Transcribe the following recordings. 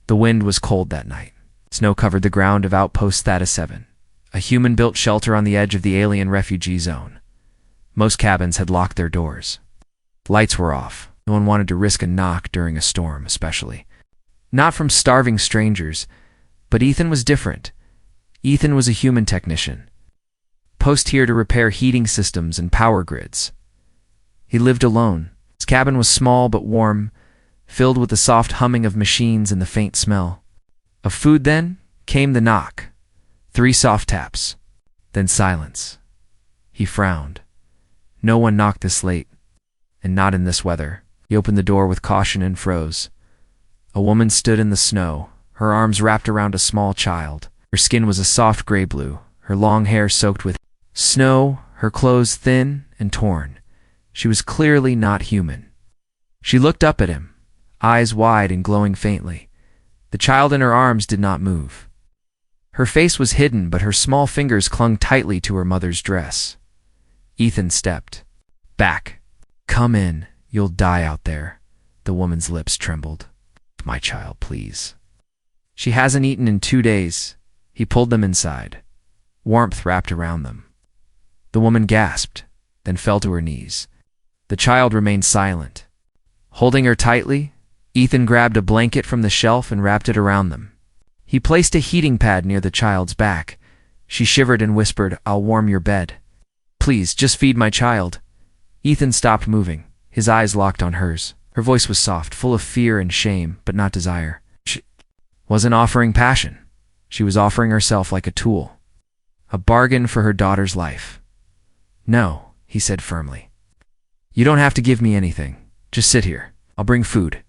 The wind was cold that night. Snow covered the ground of outpost Theta 7, a human-built shelter on the edge of the alien refugee zone. Most cabins had locked their doors. Lights were off. No one wanted to risk a knock during a storm, especially. Not from starving strangers, but Ethan was different. Ethan was a human technician, posted here to repair heating systems and power grids. He lived alone. His cabin was small but warm, filled with the soft humming of machines and the faint smell of food. Then came the knock. 3 soft taps. Then silence. He frowned. No one knocked this late, and not in this weather. He opened the door with caution and froze. A woman stood in the snow, her arms wrapped around a small child. Her skin was a soft gray blue, her long hair soaked with snow, her clothes thin and torn. She was clearly not human. She looked up at him, eyes wide and glowing faintly. The child in her arms did not move. Her face was hidden, but her small fingers clung tightly to her mother's dress. Ethan stepped back. "Come in, you'll die out there." The woman's lips trembled. "My child, please." "She hasn't eaten in 2 days." He pulled them inside. Warmth wrapped around them. The woman gasped, then fell to her knees. The child remained silent. Holding her tightly, Ethan grabbed a blanket from the shelf and wrapped it around them. He placed a heating pad near the child's back. She shivered and whispered, "I'll warm your bed. Please, just feed my child." Ethan stopped moving, his eyes locked on hers. Her voice was soft, full of fear and shame, but not desire. She wasn't offering passion. She was offering herself like a tool, a bargain for her daughter's life. "No," he said firmly. "You don't have to give me anything. Just sit here. I'll bring food."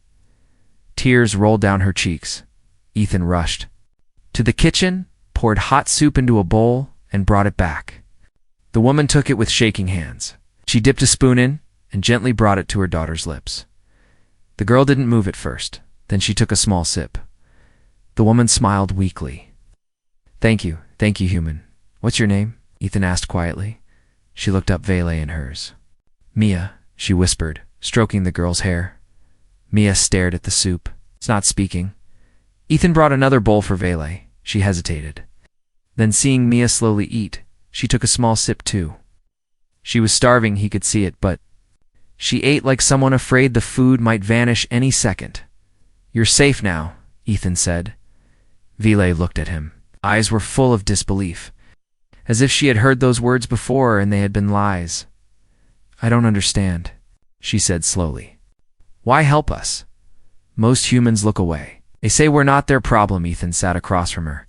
Tears rolled down her cheeks. Ethan rushed to the kitchen, poured hot soup into a bowl, and brought it back. The woman took it with shaking hands. She dipped a spoon in and gently brought it to her daughter's lips. The girl didn't move at first. Then she took a small sip. The woman smiled weakly. Thank you, human. What's your name?" Ethan asked quietly. She looked up Vele in hers. "Mia," she whispered, stroking the girl's hair. Mia stared at the soup, not speaking. Ethan brought another bowl for Vele. She hesitated. Then, seeing Mia slowly eat, she took a small sip too. She was starving, he could see it, but she ate like someone afraid the food might vanish any second. "You're safe now," Ethan said. Vele looked at him. Eyes were full of disbelief, as if she had heard those words before and they had been lies. "I don't understand," she said slowly. "Why help us? Most humans look away. They say we're not their problem." Ethan sat across from her.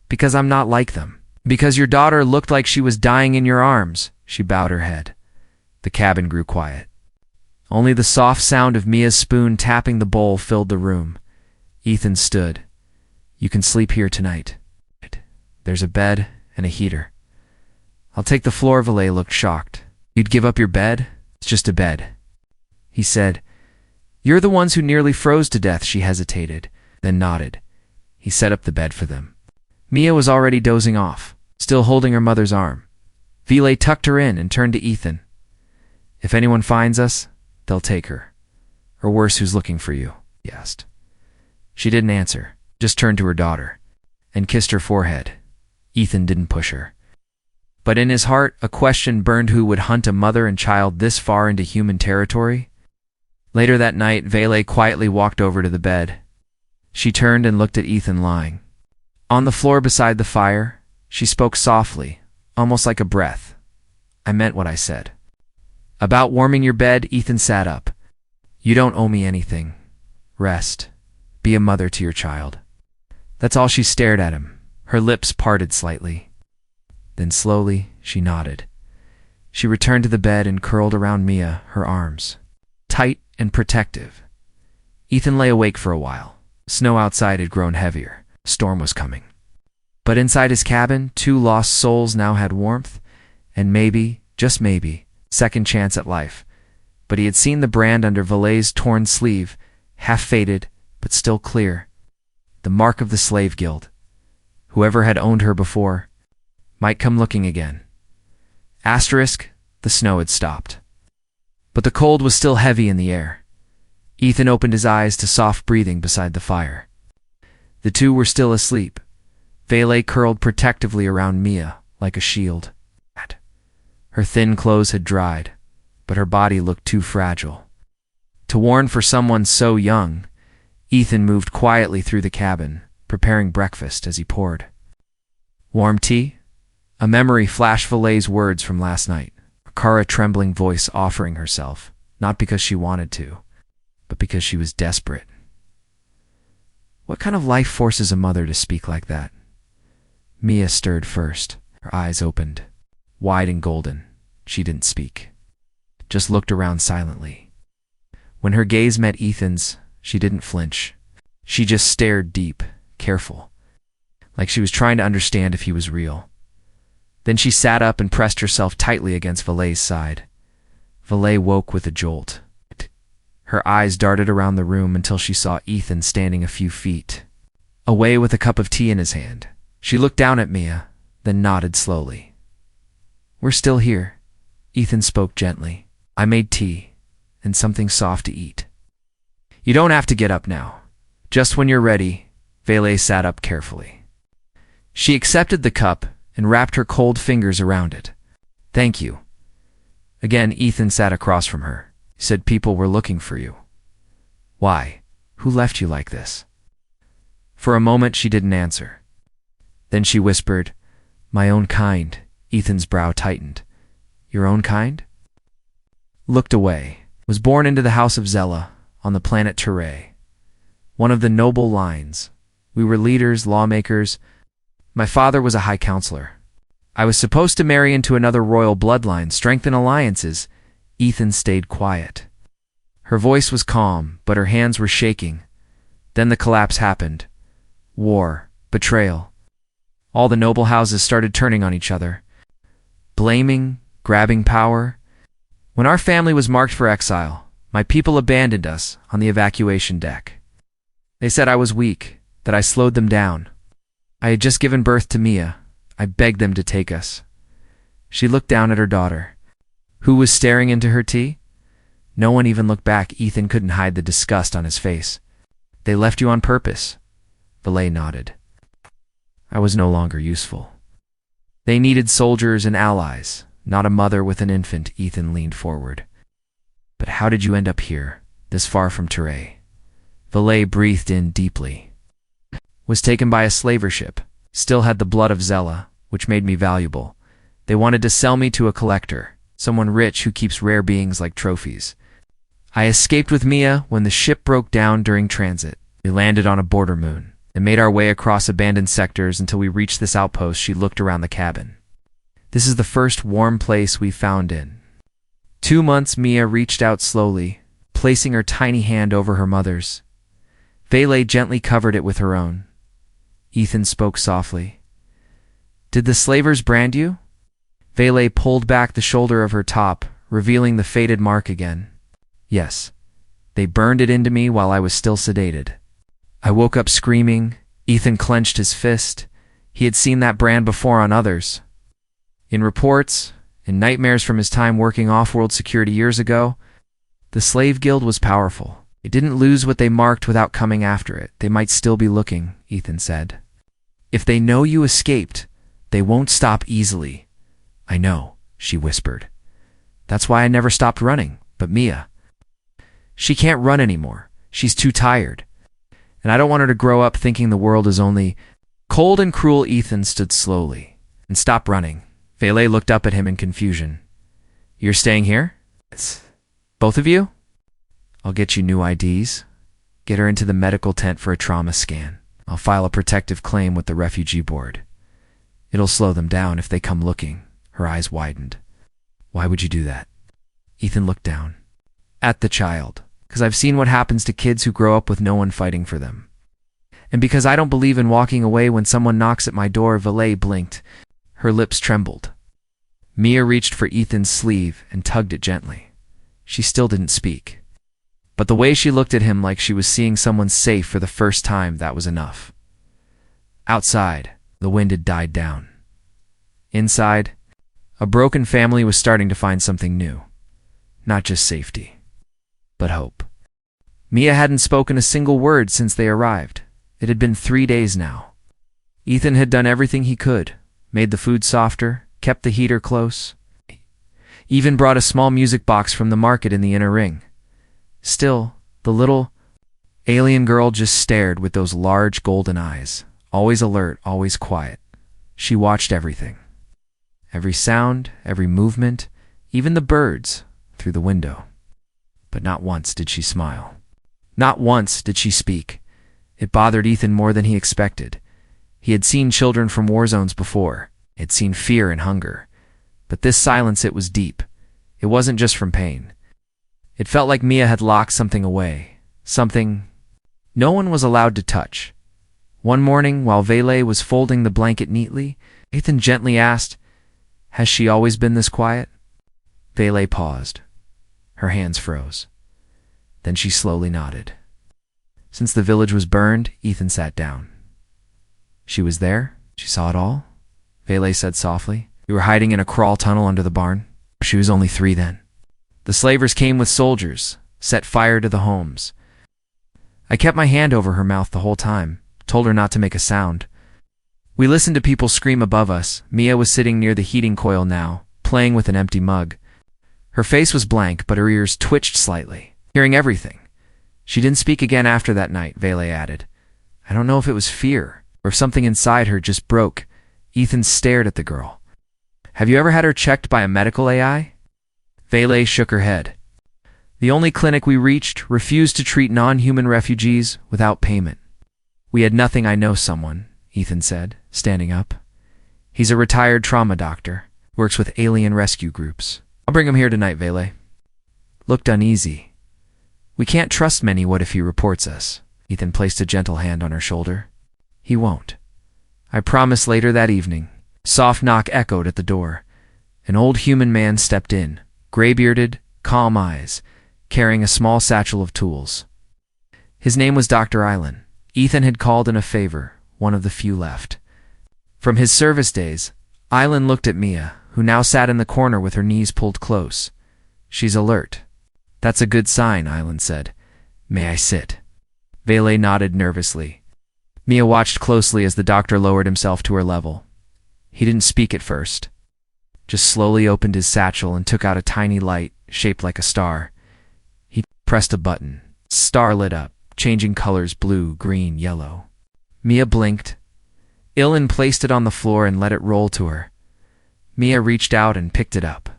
"Because I'm not like them. Because your daughter looked like she was dying in your arms." She bowed her head. The cabin grew quiet. Only the soft sound of Mia's spoon tapping the bowl filled the room. Ethan stood. "You can sleep here tonight. There's a bed and a heater." "I'll take the floor." Vele looked shocked. "You'd give up your bed?" "It's just a bed," he said. "You're the ones who nearly froze to death." She hesitated, then nodded. He set up the bed for them. Mia was already dozing off, still holding her mother's arm. Vele tucked her in and turned to Ethan. "If anyone finds us, they'll take her. Or worse, who's looking for you?" he asked. She didn't answer, just turned to her daughter and kissed her forehead. Ethan didn't push her. But in his heart, a question burned: who would hunt a mother and child this far into human territory? Later that night, Vele quietly walked over to the bed. She turned and looked at Ethan lying on the floor beside the fire. She spoke softly, almost like a breath. "I meant what I said." "About warming your bed?" Ethan sat up. "You don't owe me anything. Rest. Be a mother to your child." That's all. She stared at him, her lips parted slightly. Then slowly, she nodded. She returned to the bed and curled around Mia, her arms tight and protective. Ethan lay awake for a while. Snow outside had grown heavier. A storm was coming. But inside his cabin, 2 lost souls now had warmth, and maybe, just maybe, second chance at life. But he had seen the brand under Vele's torn sleeve, half faded, but still clear. The mark of the slave guild. Whoever had owned her before might come looking again. Asterisk, the snow had stopped. But the cold was still heavy in the air. Ethan opened his eyes to soft breathing beside the fire. The two were still asleep. Vele curled protectively around Mia like a shield. Her thin clothes had dried, but her body looked too fragile. To warn for someone so young, Ethan moved quietly through the cabin, preparing breakfast as he poured. "Warm tea?" A memory flashed Vele's words from last night, Kara trembling voice offering herself, not because she wanted to, but because she was desperate. What kind of life forces a mother to speak like that? Mia stirred first, her eyes opened, wide and golden. She didn't speak, just looked around silently. When her gaze met Ethan's, she didn't flinch. She just stared deep, careful, like she was trying to understand if he was real. Then she sat up and pressed herself tightly against Vele's side. Vele woke with a jolt. Her eyes darted around the room until she saw Ethan standing a few feet away with a cup of tea in his hand. She looked down at Mia, then nodded slowly. "We're still here," Ethan spoke gently. "I made tea and something soft to eat. You don't have to get up now. Just when you're ready." Vele sat up carefully. She accepted the cup and wrapped her cold fingers around it. "Thank you." Again, Ethan sat across from her. He said people were looking for you. "Why? Who left you like this?" For a moment she didn't answer. Then she whispered, "My own kind." Ethan's brow tightened. "Your own kind?" Looked away. Was born into the house of Zella, on the planet Ture. One of the noble lines. We were leaders, lawmakers. My father was a high counselor. I was supposed to marry into another royal bloodline, strengthen alliances. Ethan stayed quiet. Her voice was calm, but her hands were shaking. Then the collapse happened. War, betrayal. All the noble houses started turning on each other. Blaming, grabbing power. When our family was marked for exile, my people abandoned us on the evacuation deck. They said I was weak, that I slowed them down. I had just given birth to Mia. I begged them to take us. She looked down at her daughter. Who was staring into her tea? No one even looked back. Ethan couldn't hide the disgust on his face. They left you on purpose. Vele nodded. I was no longer useful. They needed soldiers and allies, not a mother with an infant. Ethan leaned forward. But how did you end up here, this far from Ture? Vele breathed in deeply. Was taken by a slaver ship. Still had the blood of Zella, which made me valuable. They wanted to sell me to a collector, someone rich who keeps rare beings like trophies. I escaped with Mia when the ship broke down during transit. We landed on a border moon and made our way across abandoned sectors until we reached this outpost. She looked around the cabin. This is the first warm place we found in 2 months. Mia reached out slowly, placing her tiny hand over her mother's. Vele gently covered it with her own. Ethan spoke softly. Did the slavers brand you? Vele pulled back the shoulder of her top, revealing the faded mark again. Yes. They burned it into me while I was still sedated. I woke up screaming. Ethan clenched his fist. He had seen that brand before on others. In reports, in nightmares from his time working off-world security years ago, the slave guild was powerful. It didn't lose what they marked without coming after it. They might still be looking, Ethan said. If they know you escaped, they won't stop easily. I know, she whispered. That's why I never stopped running. But Mia, she can't run anymore. She's too tired. And I don't want her to grow up thinking the world is only cold and cruel. Ethan stood slowly and stopped running. Vele looked up at him in confusion. You're staying here? Both of you? I'll get you new IDs. Get her into the medical tent for a trauma scan. I'll file a protective claim with the refugee board. It'll slow them down if they come looking. Her eyes widened. Why would you do that? Ethan looked down. At the child. Because I've seen what happens to kids who grow up with no one fighting for them. And because I don't believe in walking away when someone knocks at my door. Vele blinked. Her lips trembled. Mia reached for Ethan's sleeve and tugged it gently. She still didn't speak. But the way she looked at him like she was seeing someone safe for the first time, that was enough. Outside, the wind had died down. Inside, a broken family was starting to find something new. Not just safety, but hope. Mia hadn't spoken a single word since they arrived. It had been 3 days now. Ethan had done everything he could, made the food softer, kept the heater close, even brought a small music box from the market in the inner ring. Still, the little alien girl just stared with those large golden eyes, always alert, always quiet. She watched everything. Every sound, every movement, even the birds, through the window. But not once did she smile. Not once did she speak. It bothered Ethan more than he expected. He had seen children from war zones before. He had seen fear and hunger. But this silence, it was deep. It wasn't just from pain. It felt like Mia had locked something away. Something no one was allowed to touch. One morning, while Vele was folding the blanket neatly, Ethan gently asked, "Has she always been this quiet?" Vele paused. Her hands froze. Then she slowly nodded. Since the village was burned, Ethan sat down. "She was there? She saw it all?" Vele said softly. "You were hiding in a crawl tunnel under the barn?" She was only 3 then. "The slavers came with soldiers, set fire to the homes. I kept my hand over her mouth the whole time, told her not to make a sound. We listened to people scream above us. Mia was sitting near the heating coil now, playing with an empty mug. Her face was blank, but her ears twitched slightly, hearing everything. She didn't speak again after that night," Vele added. "I don't know if it was fear, or if something inside her just broke." Ethan stared at the girl. "Have you ever had her checked by a medical AI?" Vele shook her head. "The only clinic we reached refused to treat non-human refugees without payment." "We had nothing. I know someone," Ethan said, standing up. "He's a retired trauma doctor, works with alien rescue groups. I'll bring him here tonight." Vele looked uneasy. "We can't trust many. What if he reports us?" Ethan placed a gentle hand on her shoulder. "He won't. I promise." Later that evening, soft knock echoed at the door. An old human man stepped in, gray-bearded, calm eyes, carrying a small satchel of tools. His name was Dr. Island. Ethan had called in a favor, one of the few left. From his service days, Island looked at Mia, who now sat in the corner with her knees pulled close. "She's alert." "That's a good sign," Island said. "May I sit?" Vele nodded nervously. Mia watched closely as the doctor lowered himself to her level. He didn't speak at first, just slowly opened his satchel and took out a tiny light shaped like a star. He pressed a button. Star lit up, changing colors: blue, green, yellow. Mia blinked. Ilan placed it on the floor and let it roll to her. Mia reached out and picked it up.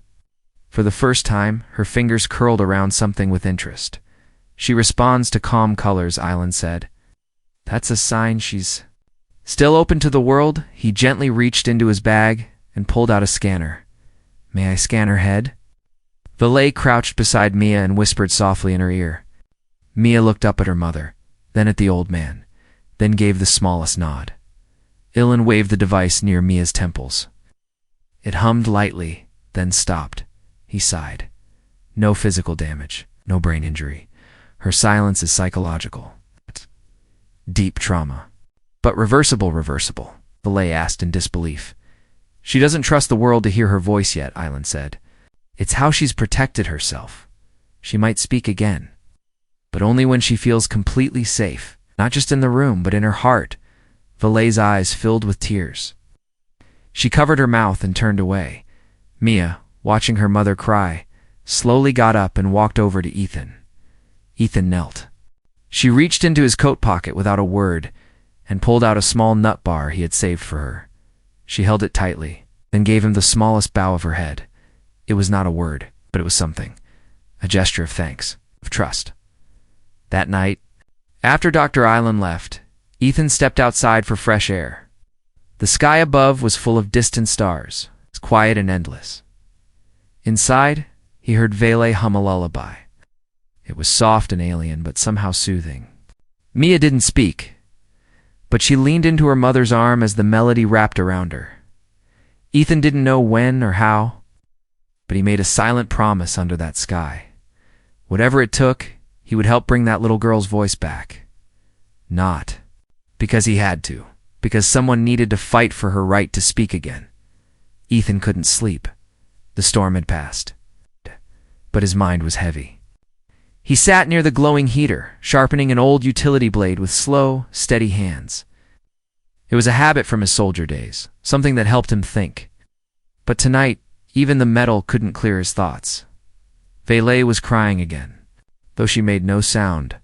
For the first time, her fingers curled around something with interest. "She responds to calm colors," Island said. "That's a sign she's still open to the world." He gently reached into his bag and pulled out a scanner. "May I scan her head?" Vele crouched beside Mia and whispered softly in her ear. Mia looked up at her mother, then at the old man, then gave the smallest nod. Ilan waved the device near Mia's temples. It hummed lightly, then stopped. He sighed. "No physical damage, no brain injury. Her silence is psychological. Deep trauma. But reversible." Vele asked in disbelief. "She doesn't trust the world to hear her voice yet," Island said. "It's how she's protected herself. She might speak again, but only when she feels completely safe, not just in the room, but in her heart." Vele's eyes filled with tears. She covered her mouth and turned away. Mia, watching her mother cry, slowly got up and walked over to Ethan. Ethan knelt. She reached into his coat pocket without a word and pulled out a small nut bar he had saved for her. She held it tightly, then gave him the smallest bow of her head. It was not a word, but it was something. A gesture of thanks, of trust. That night, after Dr. Island left, Ethan stepped outside for fresh air. The sky above was full of distant stars, as quiet and endless. Inside, he heard Vele hum a lullaby. It was soft and alien, but somehow soothing. Mia didn't speak, but she leaned into her mother's arm as the melody wrapped around her. Ethan didn't know when or how, but he made a silent promise under that sky. Whatever it took, he would help bring that little girl's voice back. Not because he had to, because someone needed to fight for her right to speak again. Ethan couldn't sleep. The storm had passed, but his mind was heavy. He sat near the glowing heater, sharpening an old utility blade with slow, steady hands. It was a habit from his soldier days, something that helped him think. But tonight, even the metal couldn't clear his thoughts. Valet was crying again, though she made no sound.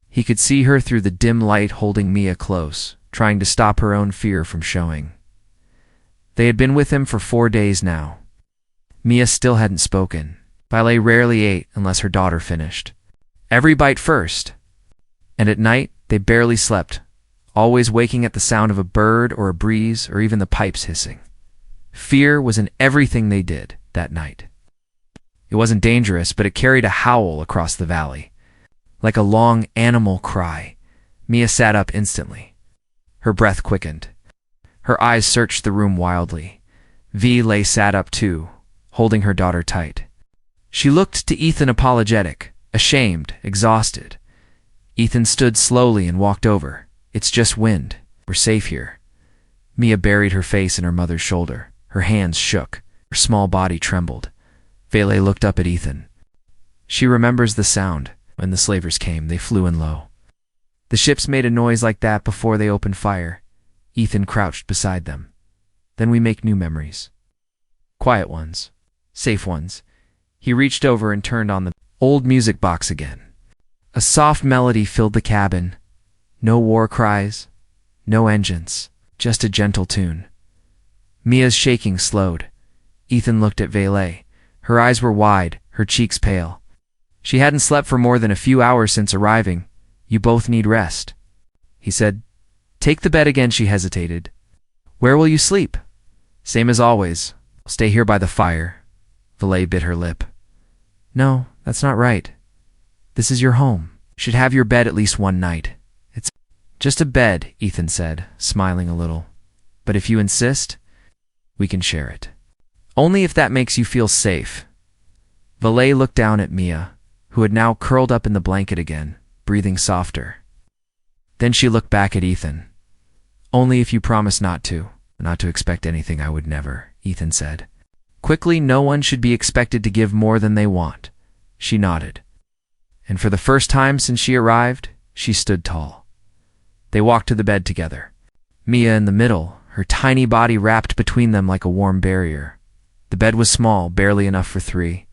He could see her through the dim light holding Mia close, trying to stop her own fear from showing. They had been with him for 4 days now. Mia still hadn't spoken. Valet rarely ate unless her daughter finished. Every bite first. And at night, they barely slept, always waking at the sound of a bird or a breeze or even the pipes hissing. Fear was in everything they did that night. It wasn't dangerous, but it carried a howl across the valley. Like a long animal cry, Mia sat up instantly. Her breath quickened. Her eyes searched the room wildly. Valet sat up too, holding her daughter tight. She looked to Ethan apologetic, ashamed, exhausted. Ethan stood slowly and walked over. It's just wind. We're safe here. Mia buried her face in her mother's shoulder. Her hands shook. Her small body trembled. Valet looked up at Ethan. She remembers the sound. When the slavers came, they flew in low. The ships made a noise like that before they opened fire. Ethan crouched beside them. Then we make new memories. Quiet ones. Safe ones. He reached over and turned on the old music box again. A soft melody filled the cabin. No war cries, no engines, just a gentle tune. Mia's shaking slowed. Ethan looked at Valet. Her eyes were wide, her cheeks pale. She hadn't slept for more than a few hours since arriving. You both need rest. He said, Take the bed again. She hesitated. Where will you sleep? Same as always. I'll stay here by the fire. Valet bit her lip. No, that's not right. This is your home. You should have your bed at least one night. It's just a bed, Ethan said, smiling a little. But if you insist, we can share it. Only if that makes you feel safe. Valet looked down at Mia, who had now curled up in the blanket again, breathing softer. Then she looked back at Ethan. Only if you promise not to expect anything. I would never, Ethan said. Quickly, no one should be expected to give more than they want. She nodded. And for the first time since she arrived, she stood tall. They walked to the bed together. Mia in the middle, her tiny body wrapped between them like a warm barrier. The bed was small, barely enough for 3.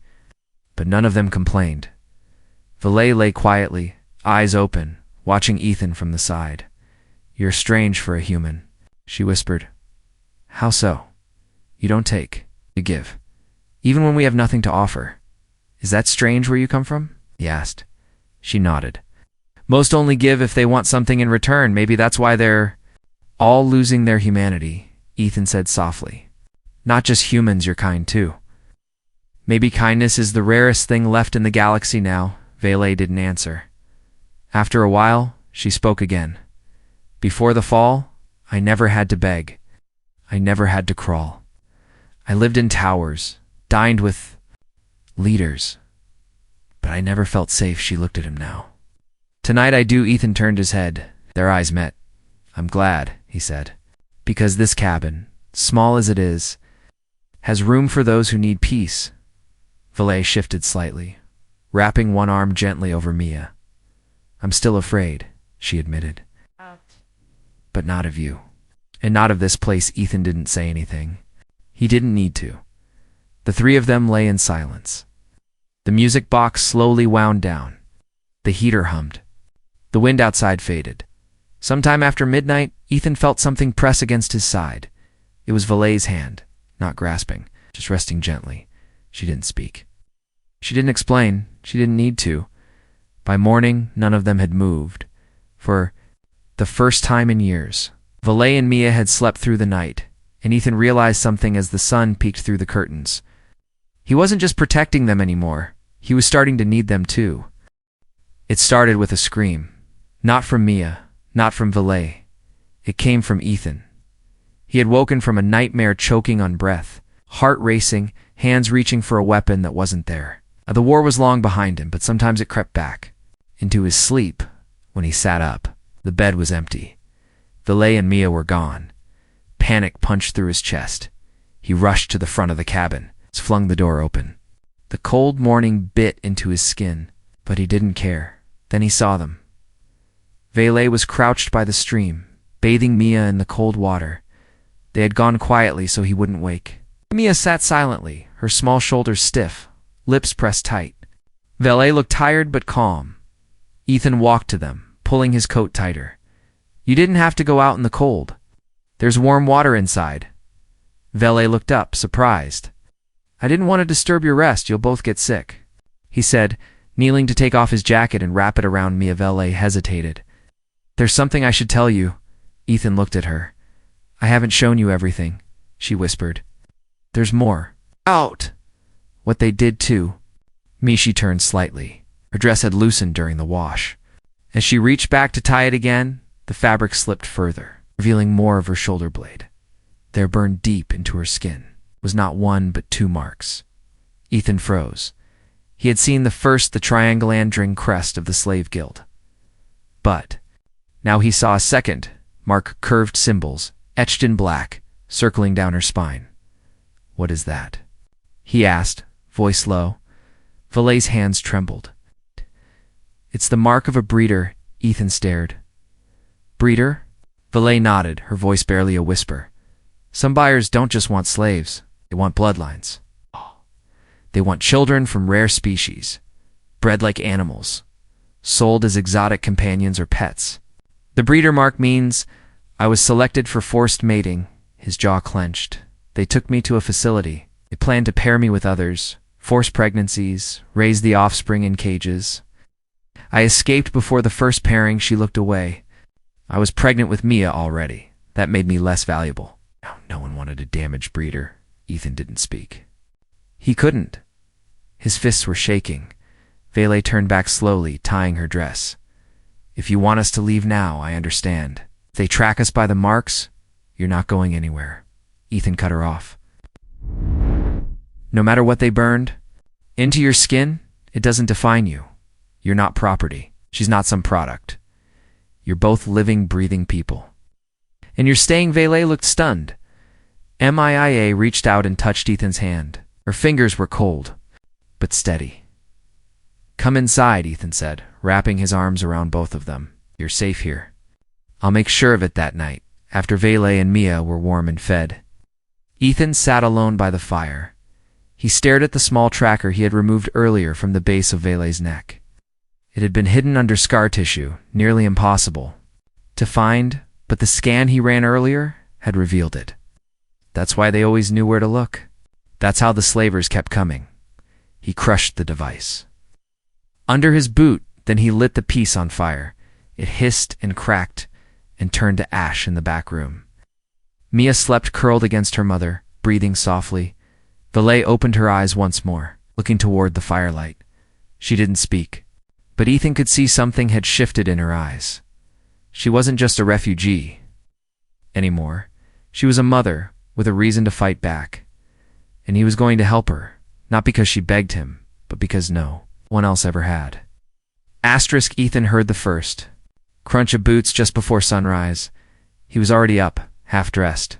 But none of them complained. Valet lay quietly, eyes open, watching Ethan from the side. You're strange for a human, she whispered. How so? You don't take. You give. Even when we have nothing to offer. Is that strange where you come from? He asked. She nodded. Most only give if they want something in return. Maybe that's why they're all losing their humanity, Ethan said softly. Not just humans, you're kind too. Maybe kindness is the rarest thing left in the galaxy now. Valet didn't answer. After a while, she spoke again. Before the fall, I never had to beg. I never had to crawl. I lived in towers, dined with leaders, but I never felt safe. She looked at him now. Tonight I do. Ethan turned his head. Their eyes met. I'm glad, he said, because this cabin, small as it is, has room for those who need peace. Valet shifted slightly, wrapping one arm gently over Mia. I'm still afraid, she admitted. But not of you. And not of this place. Ethan didn't say anything. He didn't need to. The 3 of them lay in silence. The music box slowly wound down. The heater hummed. The wind outside faded. Sometime after midnight, Ethan felt something press against his side. It was Valet's hand, not grasping, just resting gently. She didn't speak. She didn't explain. She didn't need to. By morning, none of them had moved. For the first time in years, Valet and Mia had slept through the night, and Ethan realized something as the sun peeked through the curtains. He wasn't just protecting them anymore. He was starting to need them too. It started with a scream. Not from Mia, not from Valet. It came from Ethan. He had woken from a nightmare, choking on breath, heart racing, hands reaching for a weapon that wasn't there. The war was long behind him, but sometimes it crept back. Into his sleep, when he sat up, the bed was empty. Valet and Mia were gone. Panic punched through his chest. He rushed to the front of the cabin, flung the door open. The cold morning bit into his skin. But he didn't care. Then he saw them. Valet was crouched by the stream, bathing Mia in the cold water. They had gone quietly so he wouldn't wake. Mia sat silently, her small shoulders stiff, lips pressed tight. Valet looked tired but calm. Ethan walked to them, pulling his coat tighter. You didn't have to go out in the cold. There's warm water inside. Valet looked up, surprised. I didn't want to disturb your rest. You'll both get sick, he said, kneeling to take off his jacket and wrap it around Mia. Valet hesitated. There's something I should tell you. Ethan looked at her. I haven't shown you everything, she whispered. There's more. Out! What they did too. She turned slightly. Her dress had loosened during the wash. As she reached back to tie it again, the fabric slipped further, revealing more of her shoulder blade. There, burned deep into her skin, was not one but 2 marks. Ethan froze. He had seen the triangle andring crest of the slave guild. But now he saw a second mark, curved symbols, etched in black, circling down her spine. What is that? He asked, voice low. Valet's hands trembled. It's the mark of a breeder. Ethan stared. Breeder? Valet nodded, her voice barely a whisper. Some buyers don't just want slaves, they want bloodlines. They want children from rare species, bred like animals, sold as exotic companions or pets. The breeder mark means I was selected for forced mating. His jaw clenched. They took me to a facility. They planned to pair me with others, force pregnancies, raise the offspring in cages. I escaped before the first pairing. She looked away. I was pregnant with Mia already. That made me less valuable. No one wanted a damaged breeder. Ethan didn't speak. He couldn't. His fists were shaking. Valet turned back slowly, tying her dress. If you want us to leave now, I understand. If they track us by the marks, you're not going anywhere. Ethan cut her off. No matter what they burned into your skin, it doesn't define you. You're not property. She's not some product. You're both living, breathing people. And you're staying. Valet looked stunned. Mia reached out and touched Ethan's hand. Her fingers were cold, but steady. Come inside, Ethan said, wrapping his arms around both of them. You're safe here. I'll make sure of it. That night, after Valet and Mia were warm and fed, Ethan sat alone by the fire. He stared at the small tracker he had removed earlier from the base of Valet's neck. It had been hidden under scar tissue, nearly impossible to find, but the scan he ran earlier had revealed it. That's why they always knew where to look. That's how the slavers kept coming. He crushed the device under his boot, then he lit the piece on fire. It hissed and cracked and turned to ash in the back room. Mia slept curled against her mother, breathing softly. Valet opened her eyes once more, looking toward the firelight. She didn't speak, but Ethan could see something had shifted in her eyes. She wasn't just a refugee anymore. She was a mother with a reason to fight back. And he was going to help her, not because she begged him, but because no one else ever had. Ethan heard the first crunch of boots just before sunrise. He was already up, half-dressed,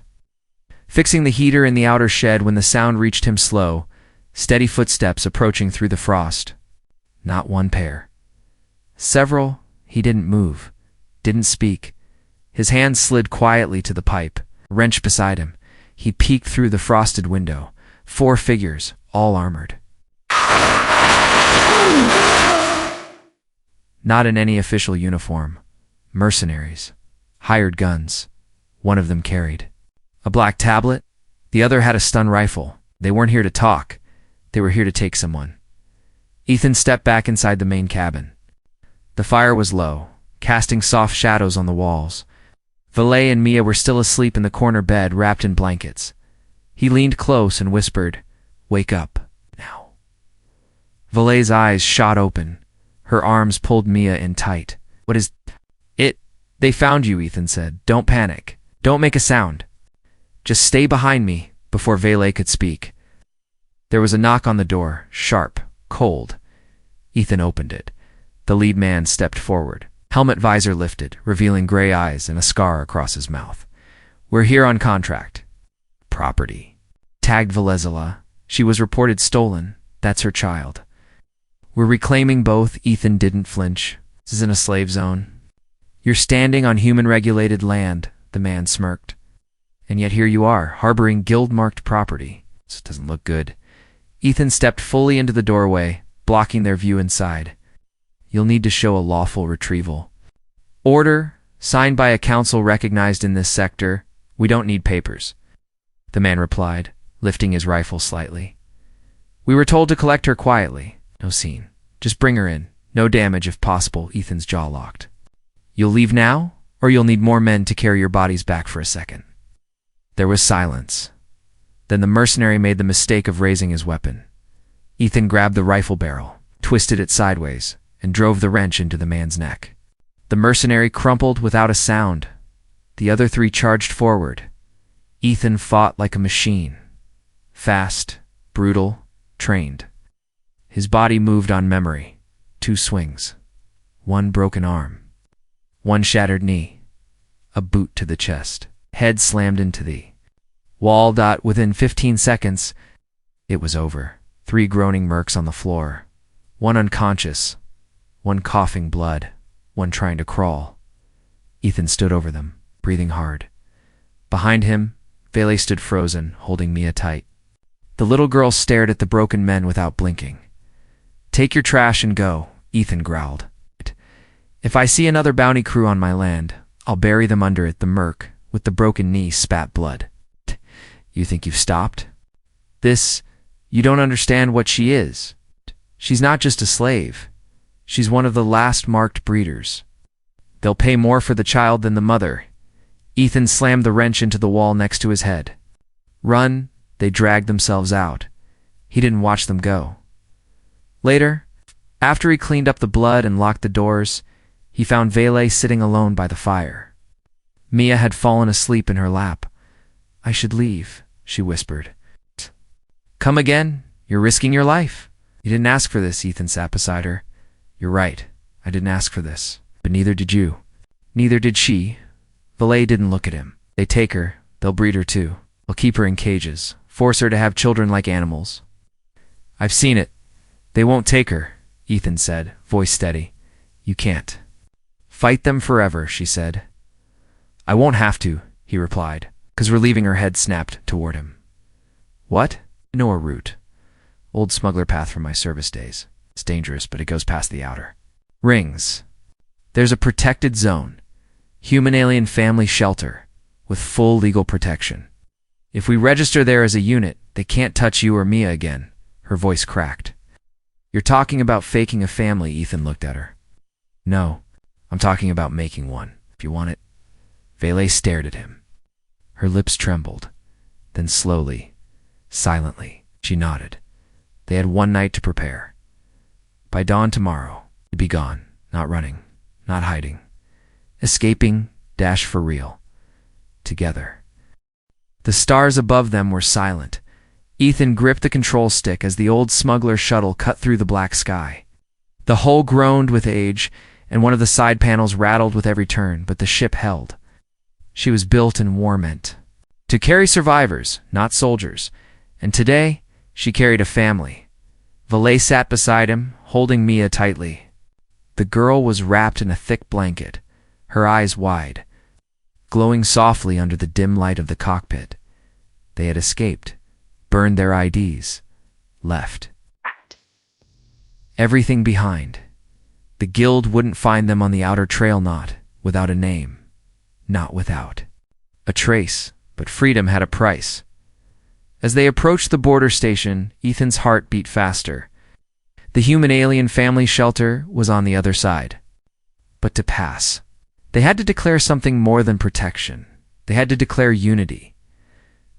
fixing the heater in the outer shed when the sound reached him. Slow, steady footsteps approaching through the frost. Not one pair. Several. He didn't move, didn't speak. His hand slid quietly to the pipe, a wrench beside him. He peeked through the frosted window. 4 figures, all armored. Not in any official uniform. Mercenaries. Hired guns. One of them carried a black tablet. The other had a stun rifle. They weren't here to talk. They were here to take someone. Ethan stepped back inside the main cabin. The fire was low, casting soft shadows on the walls. Valet and Mia were still asleep in the corner bed, wrapped in blankets. He leaned close and whispered, "Wake up, now." Valet's eyes shot open. Her arms pulled Mia in tight. "What is it?" "They found you," Ethan said. "Don't panic. Don't make a sound. Just stay behind me." Before Valet could speak, there was a knock on the door, sharp, cold. Ethan opened it. The lead man stepped forward. Helmet visor lifted, revealing gray eyes and a scar across his mouth. "We're here on contract. Property. Tagged Velezela. She was reported stolen. That's her child. We're reclaiming both. Ethan didn't flinch. This isn't a slave zone. You're standing on human-regulated land, the man smirked. And yet here you are, harboring guild-marked property. This doesn't look good. Ethan stepped fully into the doorway, blocking their view inside. You'll need to show a lawful retrieval. Order, signed by a council recognized in this sector. We don't need papers, the man replied, lifting his rifle slightly. We were told to collect her quietly. No scene. Just bring her in. No damage if possible. Ethan's jaw locked. You'll leave now, or you'll need more men to carry your bodies back for a second. There was silence. Then the mercenary made the mistake of raising his weapon. Ethan grabbed the rifle barrel, twisted it sideways, and drove the wrench into the man's neck. The mercenary crumpled without a sound. The other three charged forward. Ethan fought like a machine. Fast, brutal, trained. His body moved on memory. 2 swings. 1 broken arm. 1 shattered knee. A boot to the chest. Head slammed into the wall. Within 15 seconds, it was over. 3 groaning mercs on the floor. 1 unconscious. 1 coughing blood. 1 trying to crawl. Ethan stood over them, breathing hard. Behind him, Vele stood frozen, holding Mia tight. The little girl stared at the broken men without blinking. Take your trash and go, Ethan growled. If I see another bounty crew on my land, I'll bury them under it. The merc, with the broken knee, spat blood. You think you've stopped? You don't understand what she is. She's not just a slave. She's one of the last marked breeders. They'll pay more for the child than the mother. Ethan slammed the wrench into the wall next to his head. Run, they dragged themselves out. He didn't watch them go. Later, after he cleaned up the blood and locked the doors, he found Vele sitting alone by the fire. Mia had fallen asleep in her lap. I should leave, she whispered. Come again? You're risking your life. You didn't ask for this, Ethan sat beside her. You're right. I didn't ask for this. But neither did you. Neither did she. Vele didn't look at him. They take her. They'll breed her too. They'll keep her in cages. Force her to have children like animals. I've seen it. They won't take her, Ethan said, voice steady. You can't. Fight them forever, she said. I won't have to, he replied, 'cause relieving her head snapped toward him. What? I know a route. Old smuggler path from my service days. It's dangerous, but it goes past the outer rings. There's a protected zone, human-alien family shelter, with full legal protection. If we register there as a unit, they can't touch you or Mia again. Her voice cracked. You're talking about faking a family, Ethan looked at her. No, I'm talking about making one, if you want it. Vele stared at him. Her lips trembled. Then slowly, silently, she nodded. They had 1 night to prepare. By dawn tomorrow, they'd be gone, not running, not hiding. Escaping, dash for real. Together. The stars above them were silent. Ethan gripped the control stick as the old smuggler shuttle cut through the black sky. The hull groaned with age, and one of the side panels rattled with every turn, but the ship held. She was built in Warment to carry survivors, not soldiers, and today she carried a family. Vele sat beside him, holding Mia tightly. The girl was wrapped in a thick blanket, her eyes wide, glowing softly under the dim light of the cockpit. They had escaped, burned their IDs, left everything behind. The guild wouldn't find them on the outer trail, not without a name, not without a trace, but freedom had a price. As they approached the border station, Ethan's heart beat faster. The human-alien family shelter was on the other side. But to pass, they had to declare something more than protection. They had to declare unity.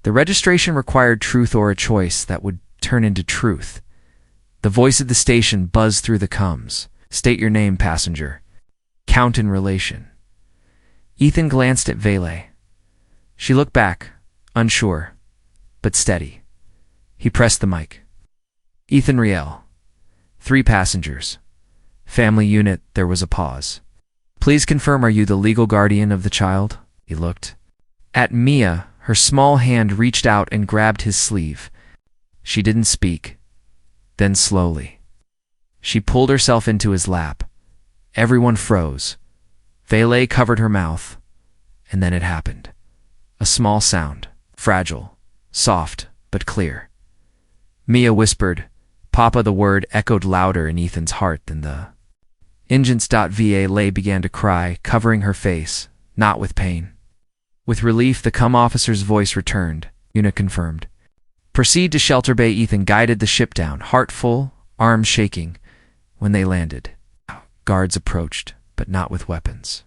The registration required truth or a choice that would turn into truth. The voice of the station buzzed through the comms. State your name, passenger. Count in relation. Ethan glanced at Vele. She looked back, unsure, but steady. He pressed the mic. Ethan Riel. 3 passengers. Family unit. There was a pause. Please confirm, are you the legal guardian of the child? He looked at Mia. Her small hand reached out and grabbed his sleeve. She didn't speak. Then slowly. She pulled herself into his lap. Everyone froze. Valet covered her mouth. And then it happened. A small sound, fragile, soft, but clear. Mia whispered. Papa, the word echoed louder in Ethan's heart than the Valet began to cry, covering her face, not with pain. With relief, the cum officer's voice returned. Una confirmed. Proceed to shelter bay. Ethan guided the ship down, heart full, arms shaking. When they landed, guards approached, but not with weapons.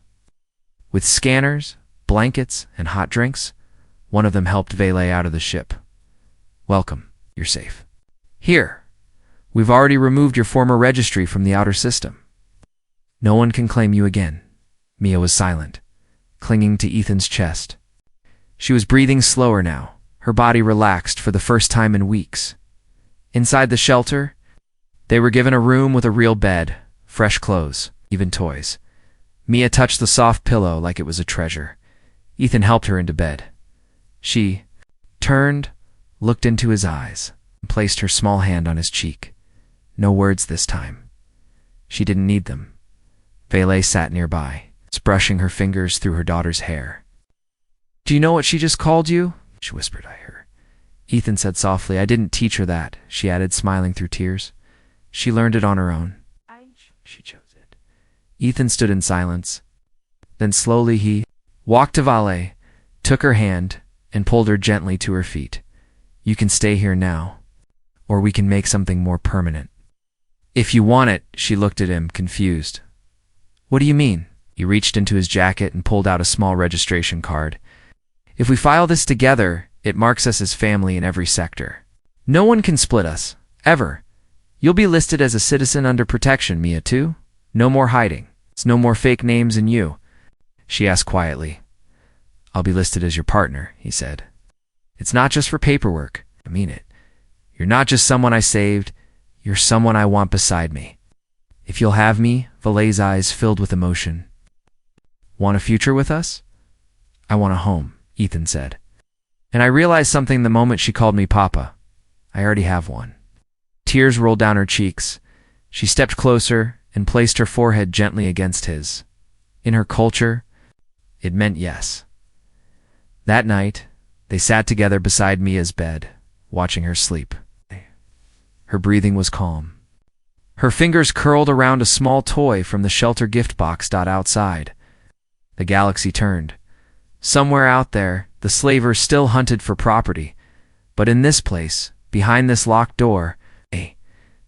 With scanners, blankets, and hot drinks, one of them helped Valet out of the ship. Welcome, you're safe. Here, we've already removed your former registry from the outer system. No one can claim you again. Mia was silent, clinging to Ethan's chest. She was breathing slower now, her body relaxed for the first time in weeks. Inside the shelter, they were given a room with a real bed, fresh clothes, even toys. Mia touched the soft pillow like it was a treasure. Ethan helped her into bed. She turned, looked into his eyes, and placed her small hand on his cheek. No words this time. She didn't need them. Valet sat nearby, brushing her fingers through her daughter's hair. Do you know what she just called you? She whispered. I heard. Ethan said softly. I didn't teach her that, she added, smiling through tears. She learned it on her own. She chose it. Ethan stood in silence. Then slowly he walked to Valet, took her hand, and pulled her gently to her feet. You can stay here now, or we can make something more permanent. If you want it, she looked at him, confused. What do you mean? He reached into his jacket and pulled out a small registration card. If we file this together, it marks us as family in every sector. No one can split us, ever. You'll be listed as a citizen under protection, Mia, too. No more hiding. It's no more fake names in you. She asked quietly. I'll be listed as your partner, he said. It's not just for paperwork. I mean it. You're not just someone I saved. You're someone I want beside me. If you'll have me, Valet's eyes filled with emotion. Want a future with us? I want a home, Ethan said. And I realized something the moment she called me Papa. I already have one. Tears rolled down her cheeks. She stepped closer and placed her forehead gently against his. In her culture, it meant yes. That night, they sat together beside Mia's bed, watching her sleep. Her breathing was calm. Her fingers curled around a small toy from the shelter gift box. Outside, the galaxy turned. Somewhere out there, the slavers still hunted for property. But in this place, behind this locked door,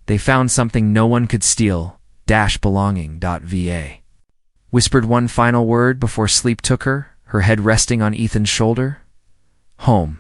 they found something no one could steal. Belonging.va. Whispered one final word before sleep took her, her head resting on Ethan's shoulder. Home.